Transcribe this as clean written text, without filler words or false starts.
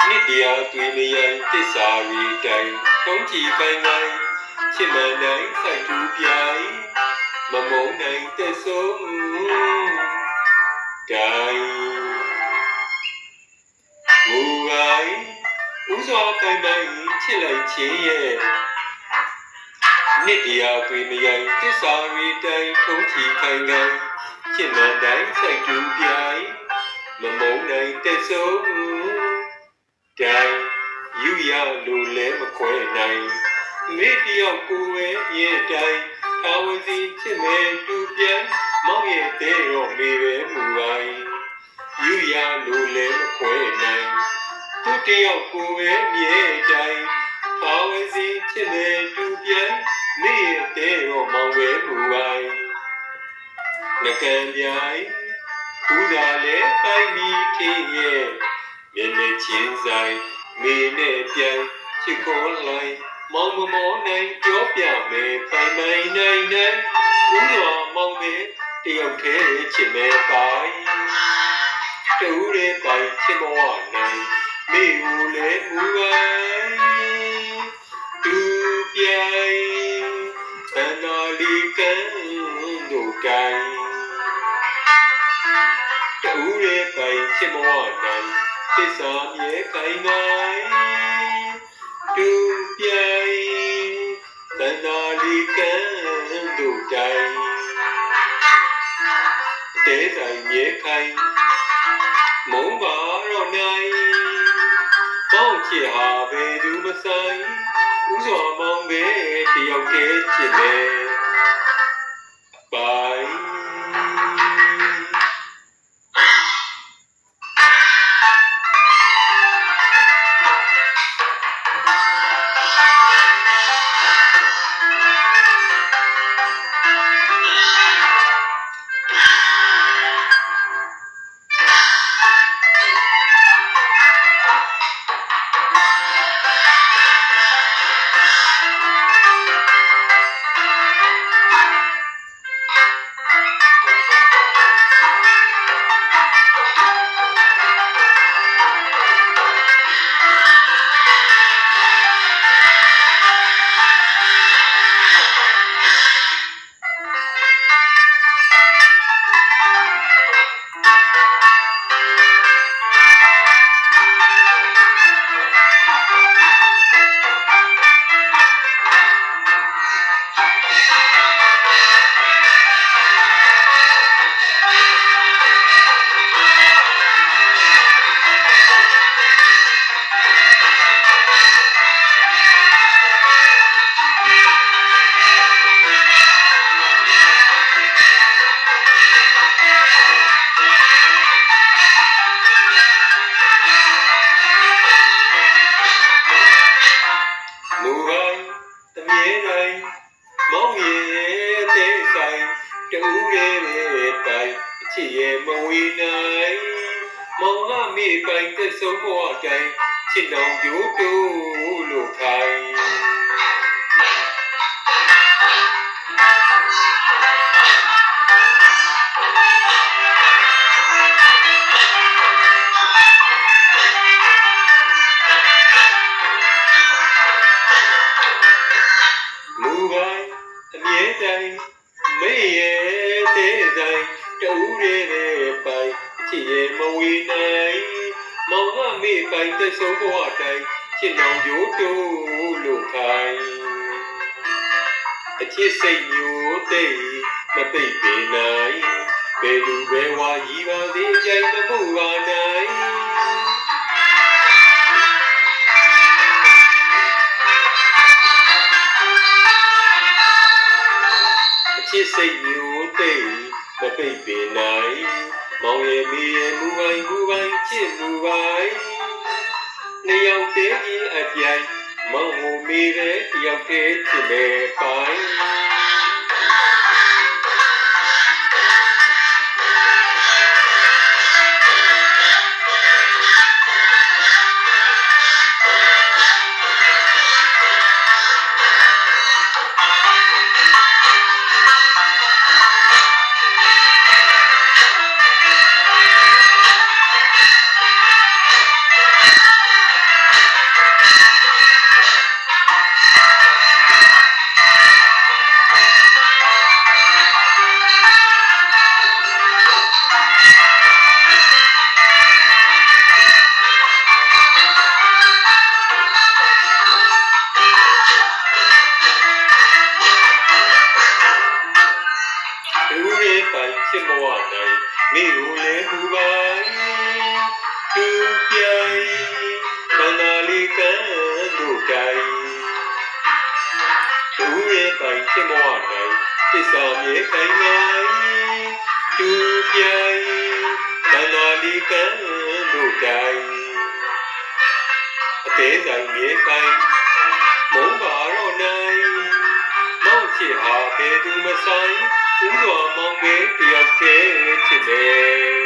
နိတရာသွေမယံတစ္ဆာရီတိုင်ထုံးချီကိုင်းကိုင်းချစ်မှန်တိုင်းစိုက်ထူပြိုင်မမုံနိုင်သက်ဆုံးတိုင်မူကိုင်းဥစွာကိုင်းပိုင်ချစ်လိုက်ခြင်းရဲ့နိတရာသွေမယံတစ္ဆာရီတိုင်ထုံးချီကိုင်းကိုင်းချစ်မှန်တိုင်းစိုက်ထူပြိုင်မမုံနိုင်သက်ဆုံးတိုင်ယူရလို့လဲမခွဲနိုင်မေတ္တရောက်ကိုယ်ရဲ့မြေတိုင်ထာဝစီချစ်မဲ့တူပြန်မောင်ရဲ့တဲ့ရောမေပဲမူတိုင်းယူရလို့လဲမခွဲနိုင်သူတယောက်ကိုယ်ရဲ့မြေတိုင်ထာဝစီချစ်မဲ့တူပြန်မေရဲ့တဲ့ရောမောင်ပဲမူတိုင်းငကံပြိုင်ဦးသာလဲပိုင်ပြီးခင်းရဲ့မျက်နှာချင်းဆိုင်မေနဲ့ပြန်ချစ်ခေါ်လိုက်မောင်မမောနိုင်ပြောပြမယ်ပိုင်ပိုင်နိုင်နိုင်ဦးတော်မောင်မေတယောက်တည်းချစ်မဲ့ပိုင်တူရဲ့ပိုင်ချစ်မောနိုင်မေဦးလဲမူပိုင်သူပြိုင်သနာလီကန်တို့ကိုင်တူရဲ့ပိုင်ချစ်မောနိုင်သစ္စာမြေခိုင်နိုင်တူပြိုင်သန္တာလီကံတို့တိုင်တဲဆိုင်မြေခိုင်မုံပါတော့နိုင်ပေါင်းချစ်ဟာဘယ်သူမဆိုင်ဥစွာမောင်ပဲတယောက်တည်းချစ်မယ်ပိုင်ချစ်ရဲ့မဝေးနိုင်မောင်ကမိပိုင်သက်ဆုံးဘဝတိုင်းချစ်တော်ကြိုးတိုးလို့ခိုင်းမူပိုင်းအမြဲတမ်းမေ့ရဲ့တဲ့ဆိုင်တူရဲ့ပိုင်ချစ်ရဲ့မဝေးနိုင်မောင်ကမိပိုင်သက်ဆုံးဘဝတိုင်းချစ်တော်ကြိုးတိုးလို့ခိုင်းအချစ်စိတ်မျိုးသိမသိပေနိုင်ဘယ်သူပဲဝါကြီးပါသေးကြိုင်မမှုပါနိုင်အချစ်စိတ်မျိုးသိမသိပေနိုင်မောင်ရဲ့မိရဲ့မူပိုင်ချစ်မူပိုင်နှစ်ယောက်တည်းကြီးအပြိုင်မောင်ကိုမိတဲ့တယောက်တည်းချစ်တဲ့ပိုင် ဖြစ်မောနိုင်သစ္စာမြေခိုင်နိုင်သူပြိုင်တန်တော်ဒီကံတို့တိုင်အသေးဆိုင်မြေခိုင်မုံပါတော့နိုင်မောက်ချစ်ဟာဘယ်သူမဆိုင်ဥစွာမောင်ပဲတယောက်တည်းချစ်မယ်